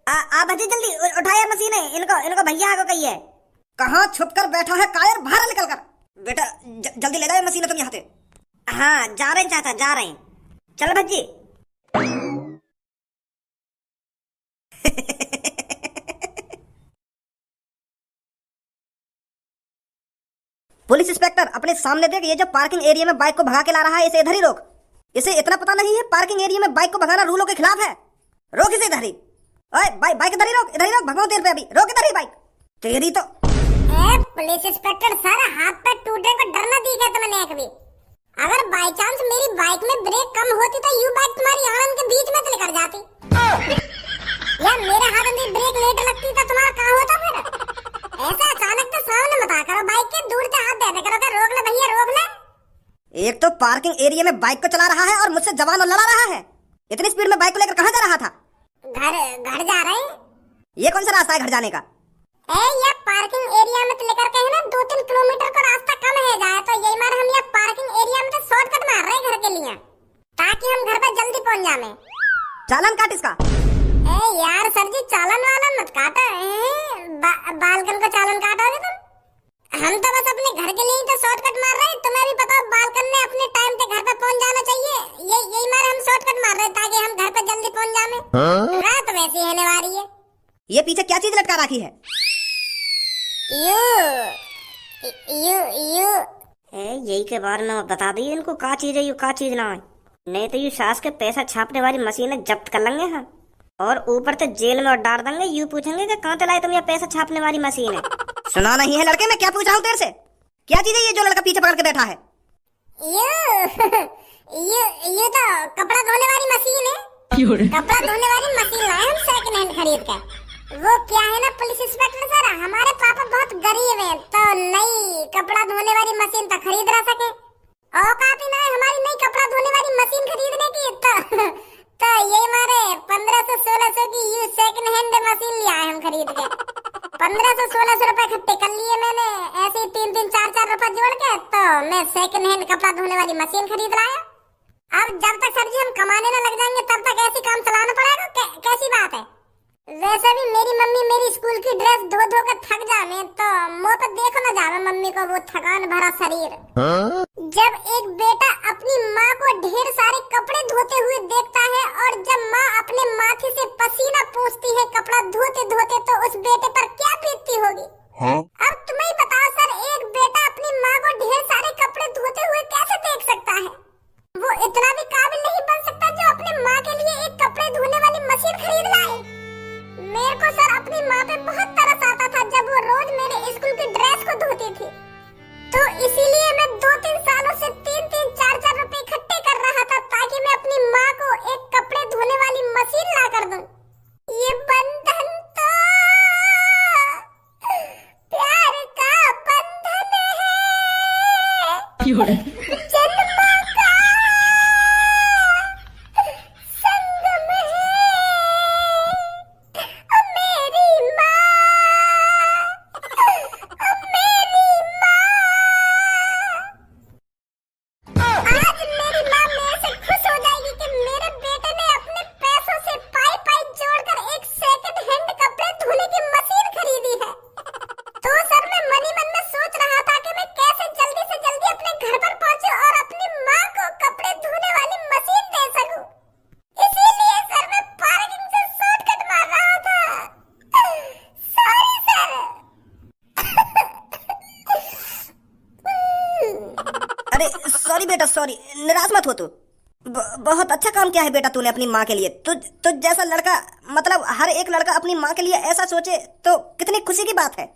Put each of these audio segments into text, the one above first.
आ भजी जल्दी उठाया मशीन है, इनको इनको भैया को कहिए। कहाँ छुप कर बैठा है कायर, बाहर निकल कर। बेटा जल्दी ले जाओ मशीन तुम यहाँ से। हाँ जा रहे हैं चाचा, जा रहे हैं। चल भज्जी। पुलिस इंस्पेक्टर अपने सामने देख, ये जो पार्किंग एरिया में बाइक को भगा के ला रहा है इसे इधर ही रोक। इसे इतना पता नहीं है पार्किंग एरिया में बाइक को भगाना रूलों के खिलाफ है। रोक इसे इधर ही। ओए बाइक इधर ही रोक, इधर ही रोक, भगाओ तेरे पे अभी, रोक इधर ही बाइक। तेरी तो पुलिस इंस्पेक्टर सर, हाथ पे टूटे को डर ना दी क्या तुमने कभी? अगर बाई चांस मेरी बाइक में ब्रेक कम होती तो यू बाइक तुम्हारी आंगन के बीच में से निकल जाती। या मेरे हाथ में ब्रेक लेट लगती तो तुम्हारा कहाँ होता फिर? ऐसा अचानक तो सामने मत करो, बाइक के दूर से हाथ दे करो। रोक ले भैया, रोक ले। एक तो पार्किंग एरिया में बाइक को चला रहा है और मुझसे जवान और लड़ा रहा है। इतनी स्पीड में बाइक को लेकर कहाँ जा रहा था? घर जा रहे हैं। ये कौन सा रास्ता है घर जाने का? ये पार्किंग एरिया में तो लेकर के है ना 2-3 किलोमीटर का रास्ता कम है जाए, तो यही मार हम ये पार्किंग एरिया में तो शॉर्टकट मार रहे हैं घर के लिए, ताकि हम घर पे जल्दी पहुंच जाए। चालान काट इसका। यार सर जी, चालान वाला मत काटो। बालकन को चालान काटोगे तुम? हम तो बस अपने घर के लिए ही तो शॉर्टकट मार रहे हैं। तुम्हें भी पता, बालकन ने अपने टाइम पे घर पे पहुंच जाना चाहिए। यही मार हम शॉर्टकट मार रहे हैं ताकि हम घर पे जल्दी पहुंच जाए। रात वैसी होने वाली है। ये पीछे क्या चीज लटका रखी है? यही के बारे में बता दी इनको, का चीज है यू, का चीज ना है। नहीं तो यू सास के पैसा छापने वाली मशीनें जब्त कर लेंगे हम, और ऊपर से जेल में और डाल देंगे। यू पूछेंगे कि कहाँ से लाए तुम ये पैसा छापने वाली मशीन है। सुना नहीं है लड़के, मैं क्या पूछा हूँ तेरे से? क्या चीज है ये जो लड़का पीछे पकड़ के बैठा है? ये तो कपड़ा धोने वाली मशीन है। कपड़ा धोने वाली मशीन लाए हम सेकंड हैंड खरीद कर। वो क्या है ना पुलिस इंस्पेक्टर सर, हमारे पापा बहुत गरीब हैं, तो नई कपड़ा धोने वाली मशीन तो खरीद ना सके। औकात ही ना है हमारी नई कपड़ा धोने वाली मशीन खरीदने की। तो ये हमारे 1500-1600 की यू सेकंड हैंड मशीन लिया है हम खरीद के। 1500-1600 रुपए इकट्ठे कर लिए मैंने, ऐसे 3-3, 4-4 रुपए जोड़ के, तो मैं सेकंड हैंड कपड़ा धोने वाली मशीन खरीद लाया। अब जब तक सर जी हम कमाने न लग जाएंगे तब तक ऐसी काम चलाना पड़ेगा। कैसी बात है? वैसे भी मेरी मम्मी मेरी स्कूल की ड्रेस धो धो कर थक जाने, तो मुँह पे देखो न जावे मम्मी को वो थकान भरा शरीर। जब एक बेटा अपनी माँ को ढेर सारे कपड़े धोते हुए देखता है, और जब माँ अपने माथे से पसीना पोंछती है कपड़ा धोते धोते, तो उस बेटे पर क्या बीतती होगी? अब तुम्हें ही बताओ सर, एक बेटा अपनी माँ को ढेर सारे कपड़े धोते हुए कैसे देख सकता है? वो इतना भी काबिल नहीं बन सकता जो अपने माँ के लिए एक कपड़े धोने वाली मशीन खरीद लाए। मेरे को सर अपनी माँ पे बहुत तरस आता था जब वो रोज मेरे स्कूल की ड्रेस को धोती थी, तो इसीलिए मैं 2-3 सालों से 3-3, 4-4 रुपए इकट्ठे कर रहा था ताकि मैं अपनी माँ को एक कपड़े धोने वाली मशीन ला कर दूं। ये बंधन तो प्यार का बंधन है, जन्मों का संगम है। मेरी माँ, मेरी माँ, आज मेरी माँ मेरे से खुश हो जाएगी कि मेरे बेटे ने अपने पैसों से पाई पाई जोड़कर एक सेकंड हैंड कपड़े धोने की मशीन खरीदी है। तो सर मैं मनी मन में सोच रहा था कि मैं कैसे जल्दी से जल्दी अपने घर पर पहुंचूं और अपनी माँ को कपड़े धोने वाली मशीन दे सकूं। इसीलिए सर मैं पार्किंग से शॉर्टकट मार रहा था। Sorry sir. अरे सॉरी बेटा, सॉरी, निराश मत हो तू। बहुत अच्छा काम किया है बेटा तूने अपनी माँ के लिए। तुझ जैसा लड़का, मतलब हर एक लड़का अपनी माँ के लिए ऐसा सोचे तो कितनी खुशी की बात है।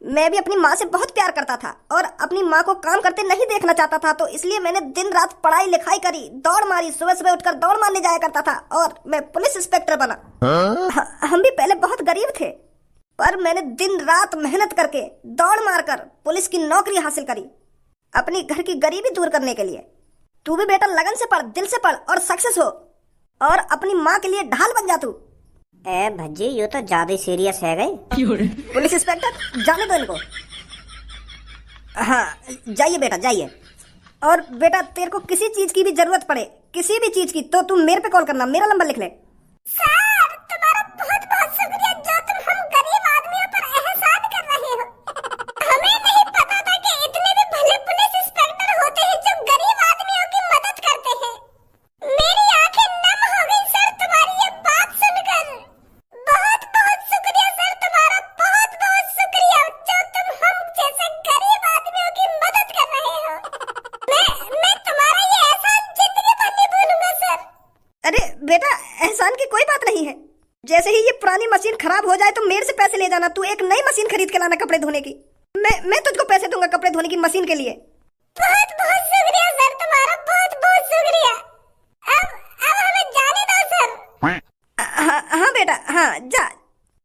मैं भी अपनी माँ से बहुत प्यार करता था और अपनी माँ को काम करते नहीं देखना चाहता था, तो इसलिए मैंने दिन रात पढ़ाई लिखाई करी, दौड़ मारी, सुबह सुबह उठकर दौड़ मारने जाया करता था और मैं पुलिस इंस्पेक्टर बना। हम भी पहले बहुत गरीब थे, पर मैंने दिन रात मेहनत करके दौड़ मारकर पुलिस की नौकरी हासिल करी अपनी घर की गरीबी दूर करने के लिए। तू भी बेटा लगन से पढ़, दिल से पढ़ और सक्सेस हो और अपनी माँ के लिए ढाल बन जा तू। ए भज्जी, ये तो ज्यादा सीरियस है गई। पुलिस इंस्पेक्टर जाने दो इनको। हाँ जाइए बेटा जाइए। और बेटा तेरे को किसी चीज की भी जरूरत पड़े, किसी भी चीज की, तो तुम मेरे पे कॉल करना, मेरा नंबर लिख ले। सर तुम्हारा बहुत बहुत शुक्रिया। परेशान की कोई बात नहीं है। जैसे ही ये पुरानी मशीन खराब हो जाए तो मेरे से पैसे ले जाना, तू एक नई मशीन खरीद के लाना कपड़े धोने की। मैं तुझको पैसे दूंगा कपड़े धोने की मशीन के लिए। बहुत बहुत शुक्रिया सर, तुम्हारा बहुत बहुत शुक्रिया। अब हमें जाने दो सर। हाँ बेटा, हाँ जा,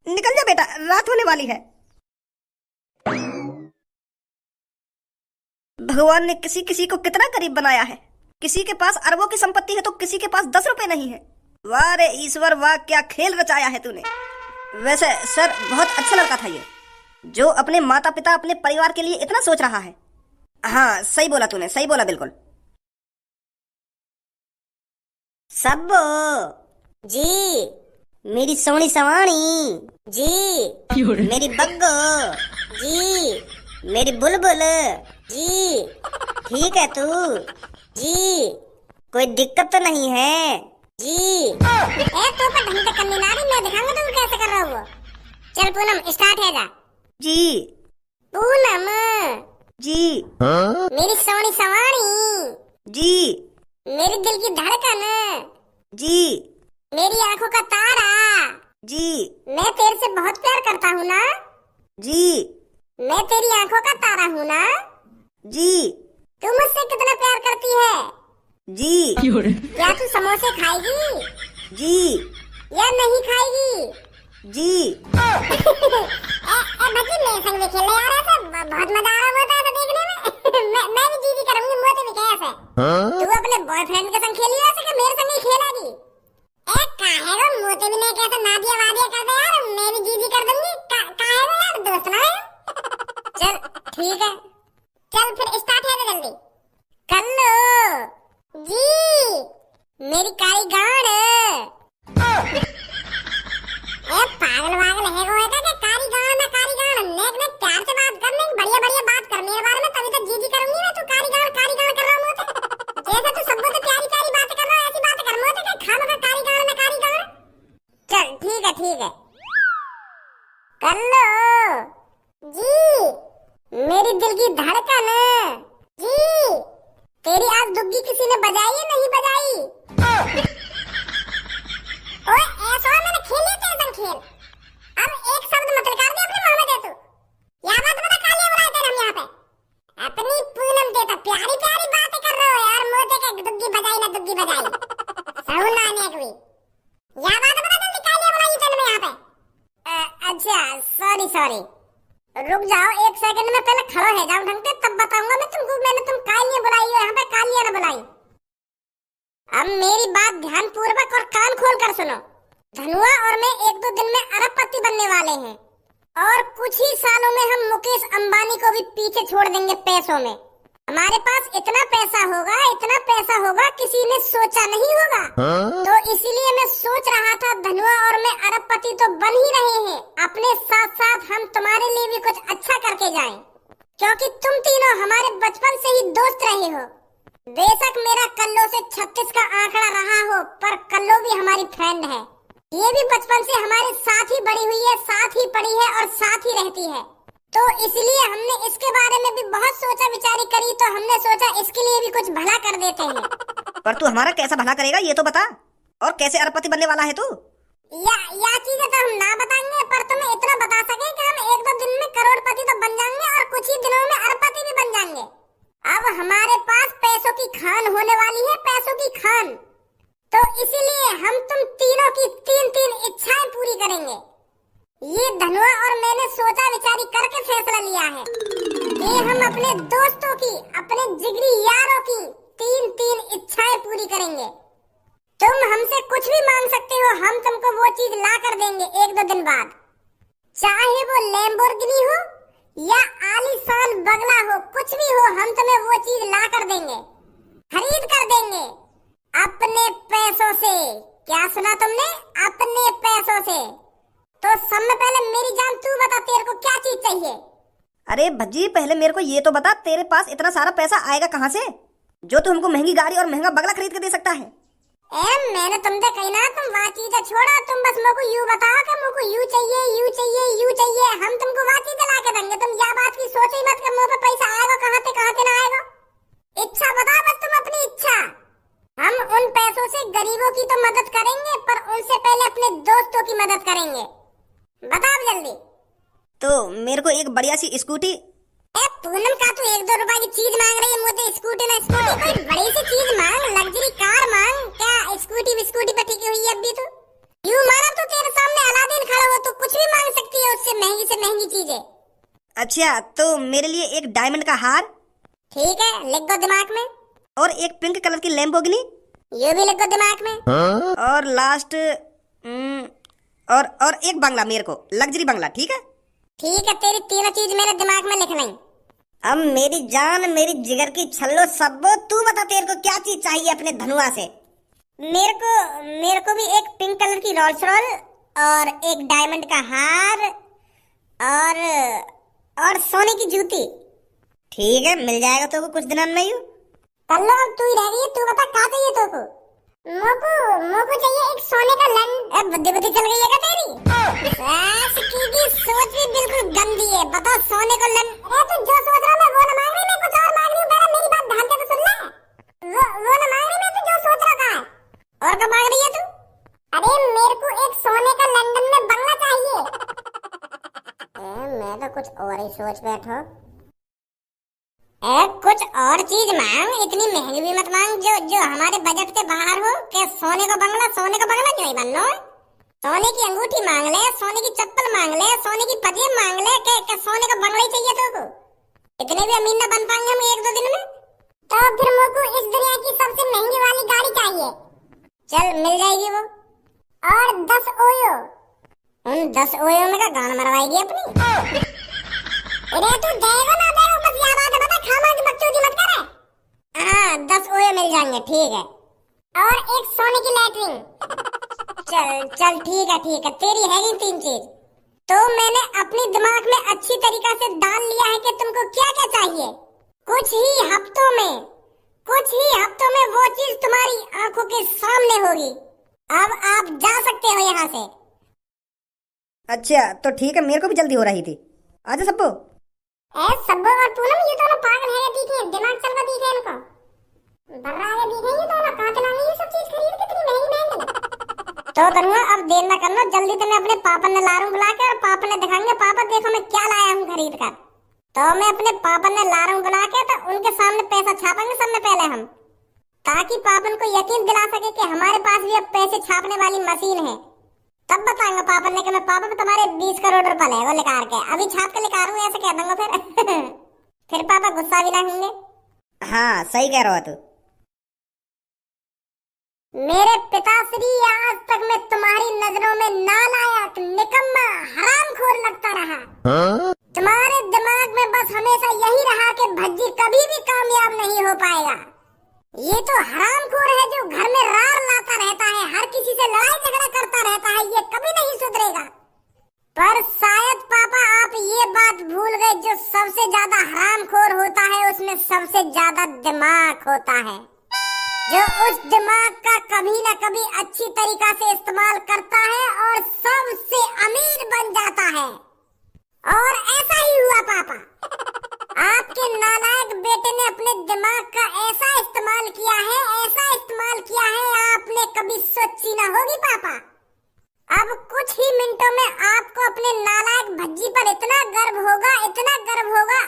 निकल जा बेटा, रात होने वाली है। भगवान ने किसी किसी को कितना गरीब बनाया है। किसी के पास अरबों की संपत्ति है तो किसी के पास 10 रुपए नहीं है। वाह रे ईश्वर वाह, क्या खेल रचाया है तूने। वैसे सर बहुत अच्छा लड़का था ये, जो अपने माता पिता अपने परिवार के लिए इतना सोच रहा है। हाँ सही बोला तूने, सही बोला बिल्कुल। सब्बो जी, मेरी सोनी सवाणी जी, मेरी बग्गो जी, मेरी बुलबुल, जी, ठीक है तू? जी, कोई दिक्कत तो नहीं है? जी। तो पर ढंग से करनी ना रही, मैं दिखाऊंगा तुम कैसे कर रहा हो। चल पूनम स्टार्ट है जा। जी पूनम जी मेरी सोनी सवाणी जी मेरी दिल की धड़कन जी मेरी आंखों का तारा, जी मैं तेरे से बहुत प्यार करता हूँ ना। जी मैं तेरी आंखों का तारा हूँ ना। जी तू मुझसे कितना प्यार करती है। जी क्या तू समोसे खाएगी जी या नहीं खाएगी? जी बच्ची मेरे संग भी खेलने आ रहा था, बहुत मजा आ रहा होता है देखने में। मैं भी जीजी करूंगी, मोते भी कैसे। तू अपने बॉयफ्रेंड के संग खेली ऐसे कि मेरे संग ही खेलेगी? काहे गो मोते भी नहीं कैसे नादिया वादिया कर दे यार, मैं भी जीजी कर दूंगी। काहे गो यार, दोस्त ना है। चल ठीक है, चल फिर स्टार्ट है जल्दी कर लो। जी मेरी काली गांड, पागल वागल है वो है कि काली गांड ना काली गांड। नेक नेक प्यार से बात करने, बढ़िया बढ़िया बात कर मेरे बारे में, तभी तो जीजी करूंगी मैं। तू काली गांड कर रहा हूँ जैसे तू सबको तो प्यारी प्यारी बातें कर रहा है, ऐसी बातें कर मोते कि खाना का काली गांड ना काली गांड। चल ठीक है कर लो। जी मेरी दिल की धड़कन, जी तेरी आज दुग्गी किसी ने बजाई है नहीं बजाई? ओए ऐसा मैंने खेल लिया तेरे संग खेल। अब एक शब्द मत निकाल दे अपने मुंह में दे तू। या बात बता कालिया बुलाए तेरे हम यहाँ पे। अपनी पूनम दे तो प्यारी प्यारी बातें कर रहे हो यार, मोते के दुग्गी बजाई ना दुग्गी बजाई। साउंड आने कोई। या बात बता जल्दी कालिया बुलाई तेरे में यहाँ पे। अच्छा सॉरी रुक जाओ एक सेकंड में, पहले खड़ा है जाओ ढंग से, तब बताऊंगा मैं तुमको। मैंने तुम कालिया बुलाई हो यहाँ पे, कालिया ना बुलाई। अब मेरी बात ध्यान पूर्वक और कान खोल कर सुनो। धनुआ और मैं 1-2 दिन में अरबपति बनने वाले हैं, और कुछ ही सालों में हम मुकेश अंबानी को भी पीछे छोड़ देंगे पैसों में। हमारे पास इतना पैसा होगा किसी ने सोचा नहीं होगा। तो इसीलिए मैं सोच रहा था धनुआ और मैं अरबपति तो बन ही रहे हैं, अपने साथ साथ हम तुम्हारे लिए भी कुछ अच्छा करके जाएं, क्योंकि तुम तीनों हमारे बचपन से ही दोस्त रहे हो। बेशक मेरा कल्लो से 36 का आंकड़ा रहा हो, पर कल्लो भी हमारी फ्रेंड है। ये भी बचपन से हमारे साथ ही बड़ी हुई है, साथ ही पढ़ी है और साथ ही रहती है। तो इसलिए हमने इसके बारे में भी बहुत सोचा विचारी करी, तो हमने सोचा इसके लिए भी कुछ भला कर देते हैं। पर तू हमारा कैसा भला करेगा ये तो बता, और कैसे अरबपति बनने वाला है तू? या चीजें तो हम ना बताएंगे, पर तुम्हें इतना बता सके कि हम 1-2 दिन में करोड़पति तो बन जाएंगे और कुछ ही दिनों में अरबपति भी बन जाएंगे। अब हमारे पास पैसों की खान होने वाली है, पैसों की खान। तो इसीलिए हम तुम तीनों की 3-3 इच्छाएं पूरी करेंगे। ये धनुआ और मैंने सोचा विचारी करके फैसला लिया है कि हम अपने दोस्तों की, अपने जिगरी यारों की 3-3 इच्छाएं पूरी करेंगे। तुम हमसे कुछ भी मांग सकते हो, हम तुमको वो चीज ला कर देंगे 1-2 दिन बाद। चाहे वो लैम्बोर्गिनी हो या आलीशान बंगला हो, कुछ भी हो, हम तुम्हें वो चीज ला कर देंगे, खरीद कर देंगे अपने पैसों से। क्या सुना तुमने? अपने पैसों से। तो सबसे पहले मेरी जान तू बता, तेरे को क्या चीज चाहिए? अरे भज्जी पहले मेरे को ये तो बता, तेरे पास इतना सारा पैसा आएगा कहाँ से जो तू हमको महंगी गाड़ी और महंगा बंगला खरीद के दे सकता है? मैंने तुमसे कही ना, तुम वहाँ चीजें छोड़ो, तुम बस मेरे को यूं बताओ कि मेरे को यूं चाहिए, हम तुमको वहाँ चीजें ला के देंगे। तुम या बात की सोच ही मत कि मुँह पे पैसा आएगा कहाँ से ना आएगा। इच्छा बताओ बस तुम अपनी इच्छा। हम उन पैसों से गरीबों की तो मदद करेंगे, पर उनसे पहले अपने दोस्तों की मदद करेंगे। बताओ जल्दी। तो मेरे को एक बढ़िया सी स्कूटी। पूनम का तू 1-2 रुपए की चीज मांग रही है, मुझे स्कूटी ना स्कूटी, कोई बड़ी सी चीज मांग, लग्जरी कार मांग। क्या स्कूटी बिस्कूटी पे टिकी हुई है अभी? तो यूं माना तो तेरे सामने अलादीन खड़ा हो, तो कुछ भी मांग सकती है उससे महंगी से महंगी चीजें। अच्छा, तो मेरे लिए एक डायमंड का हार। ठीक है, लिख दो दिमाग में। और एक पिंक कलर की लैम्बोर्गिनी। ये भी लिख दो दिमाग में। और लास्ट और एक बंगला, मेरे को लग्जरी बंगला। ठीक है? ठीक है, तेरी तीनों चीज मेरे दिमाग में लिख ली। अब मेरी जान, मेरी जिगर की छल्लो सब्बो, तू बता तेरे को क्या चीज चाहिए अपने धनुआ से? मेरे को भी एक पिंक कलर की रोल्स रॉयल और एक डायमंड का हार और सोने की जूती। ठीक है, मिल जाएगा तो कुछ दिनों में ही। कल्लो अब तू ही रह गई, तू बता क्या चाहिए तो को? मोको चाहिए एक सोने का लंड। अब बुद्धि बुद्धि चल गई है क्या तेरी? सास की सोच भी बिल्कुल गंदी है। बताओ सोने को लंड। तू जो सोच रहा मैं वो ना मांग रही, मैं कुछ और मांग रही हूँ। पहले मेरी बात ध्यान से तो सुन ले। वो ना मांग रही, मैं तू जो सोच रहा था। और क्या मांग रही है तू? अरे मेरे को एक सोने का लंदन में बंगला चाहिए। मैं तो कुछ और ही सोच बैठो। कुछ और चीज मांग, इतनी महंगी भी मत मांग जो हमारे बजट से बाहर हो। क्या सोने का बंगला क्यों ही बनना? सोने की अंगूठी मांग ले, सोने की चप्पल मांग ले, सोने की पजेब मांग ले। क्या सोने का बंगला ही चाहिए तो? इतने भी अमीर न बन पाएंगे हम 1-2 दिन में। तो फिर मुझको इस दुनिया की सबसे महंगी वाली गाड़ी चाहिए। चल मिल जाएगी वो। और 10 ओयो। उन 10 ओयो में का गान मरवाएगी अपनी। अरे तू देगा ना देगा, बस ये बात बता, खामा की बकचोदी मत करे। हाँ 10 ओयो मिल जाएंगे, ठीक है। और एक सोने की लैट्रिन। चल ठीक है, तेरी है ही 3 चीज। तो मैंने अपनी दिमाग में अच्छी तरीका से डाल लिया है कि तुमको क्या क्या चाहिए। कुछ ही हफ्तों में वो चीज तुम्हारी आंखों के सामने होगी। अब आप जा सकते हो यहाँ से। अच्छा तो ठीक है, मेरे को भी जल्दी हो रही थी। आजा सब्बो। सब्बो और पूनम, ये दोनों पागल है दिखे, दिमाग चल रहा दिखे इनको। बर्रा है दिखे ये दोनों, कहाँ से लानी ये सब चीज खरीद, कितनी महंगी। तो करूँगा, अब देर ना करना, जल्दी तो मैं अपने पापा ने ला रहा हूँ बुला के, और पापा ने दिखाएंगे, पापा देखो मैं क्या लाया हूँ खरीद कर। तो मैं अपने पापा ने ला रहा हूँ बुला के, तो उनके सामने पैसा छापेंगे सबसे पहले हम, ताकि पापन को यकीन दिला सके कि हमारे पास भी अब पैसे छापने वाली मशीन है। तब बताएंगे पापा ने कि मैं पापा पे तुम्हारे 20 करोड़ रुपए ले वो लेकर के अभी छाप के लेकर हूँ, ऐसे कह दूंगा फिर। फिर पापा गुस्सा भी ना होंगे। हाँ सही कह रहा हो तू। मेरे पिताश्री, आज तक मैं तुम्हारी नजरों में नालायक, निकम्मा, हरामखोर लगता रहा। तुम्हारे दिमाग में बस हमेशा यही रहा कि भज्जी कभी भी कामयाब नहीं हो पाएगा। ये तो हरामखोर है जो घर में रार लाता रहता है, हर किसी से लड़ाई झगड़ा करता रहता है, ये कभी नहीं सुधरेगा। पर शायद पापा आप ये बात भूल गए, जो सबसे ज्यादा हरामखोर होता है उसमें सबसे ज्यादा दिमाग होता है, जो उस दिमाग का कभी न कभी अच्छी तरीका से इस्तेमाल करता है और सबसे अमीर बन जाता है। और ऐसा ही हुआ पापा। आपके नालायक बेटे ने अपने दिमाग का ऐसा इस्तेमाल किया है, आपने कभी सोची ना होगी पापा। अब कुछ ही मिनटों में आपको अपने नालायक भज्जी पर इतना गर्व होगा,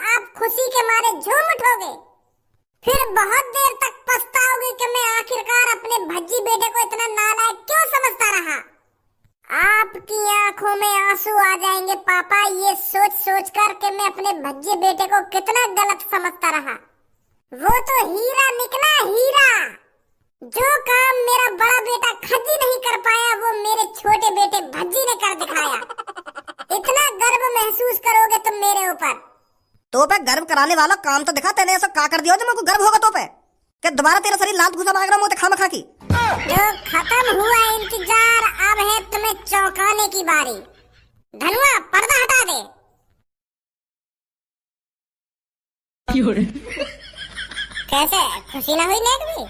आप खुशी के मारे झूम उठोगे। फिर बहुत देर तक पछताओगे कि मैं आखिरकार अपने भज्जी बेटे को इतना नालायक क्यों समझता रहा। आपकी आंखों में आंसू आ जाएंगे पापा, ये सोच कर के मैं अपने भज्जे बेटे को कितना गलत समझता रहा। वो तो हीरा निकला, हीरा। जो काम मेरा बड़ा बेटा खज्जी नहीं कर पाया, वो मेरे छोटे बेटे भज्जी ने कर दिखाया। इतना गर्व महसूस करोगे तुम मेरे ऊपर। तो पे गर्व कराने वाला काम तो दिखा, तेने ऐसा क्या कर दिया जो मेरे को गर्व होगा तो पे? क्या दोबारा तेरा शरीर लात घुसा मांग रहा हूँ खामा की? जो खत्म हुआ इंतजार, अब है तुम्हें चौंकाने की बारी। धनुआ पर्दा हटा दे। कैसे खुशी ना हुई नेक भी?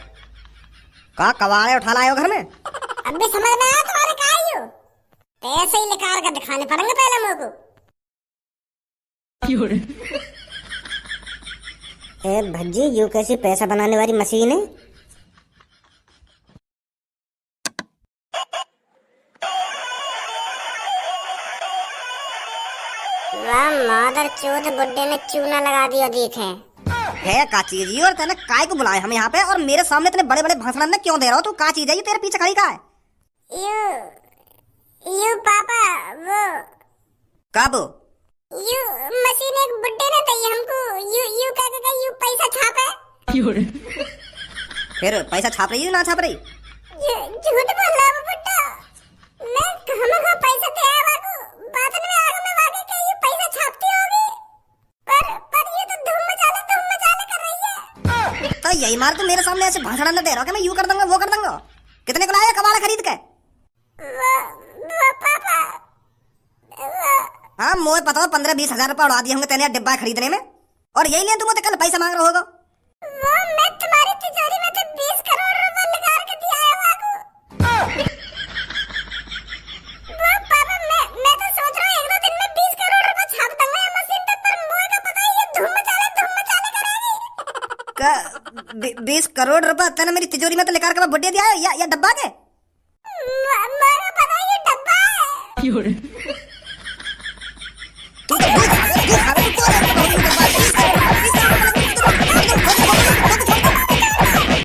का कवाड़े उठा लाए हो घर में? अब भी समझ में आया तुम्हारे का आयु? पैसे ही निकाल कर दिखाने पड़ेंगे पहले मुझको। भज्जी यूं कैसी पैसा बनाने वाली मशीन है? वाह मादर चोद बुड्ढे ने चूना लगा दिया देखे। है का चीज ये? और तेने काय को बुलाए हम यहाँ पे और मेरे सामने इतने बड़े बड़े भाषण ने क्यों दे रहा हो? तू का चीज है ये तेरे पीछे खड़ी का है? यू पापा वो कब? यू मशीन एक बुड्ढे ने दी हमको। यू क्या यू पैसा छापे। फिर पैसा छाप रही है ना छाप रही? झूठ बोल रहा है बुड्ढा। मैं हमको पैसा दे आया बाबू। बाद में आगे में वागे के ये पैसा छापती होगी। पर ये तो धूम मचाले कर रही है। तो यही मार तू मेरे सामने ऐसे भाषण न दे रहा कि मैं यूं कर दूंगा वो कर दूंगा। कितने को लाया कबाड़ा खरीद के? वो पापा हाँ मुझे पता हो 15-20 हजार रुपए उड़ा दिए होंगे तेने डिब्बा खरीदने में, और यही लिए तुम मुझे कल पैसा मांग रहे होगा। वो मैं तुम्हारी तिजोरी में तो 20 करोड़ रुपए लगा के दिया है बाबू। वो पापा मैं तो सोच रहा हूँ एक दो दिन में 20 करोड़ रुपए छाप दूंगा ये मशीन पे, पर मुझे का पता है ये धूम मचाले करेगी। 20 करोड़ रुपए तेने मेरी तिजोरी में तो लेकर के बुड्ढे दिया है या डब्बा के? मुझे पता है ये डब्बा है।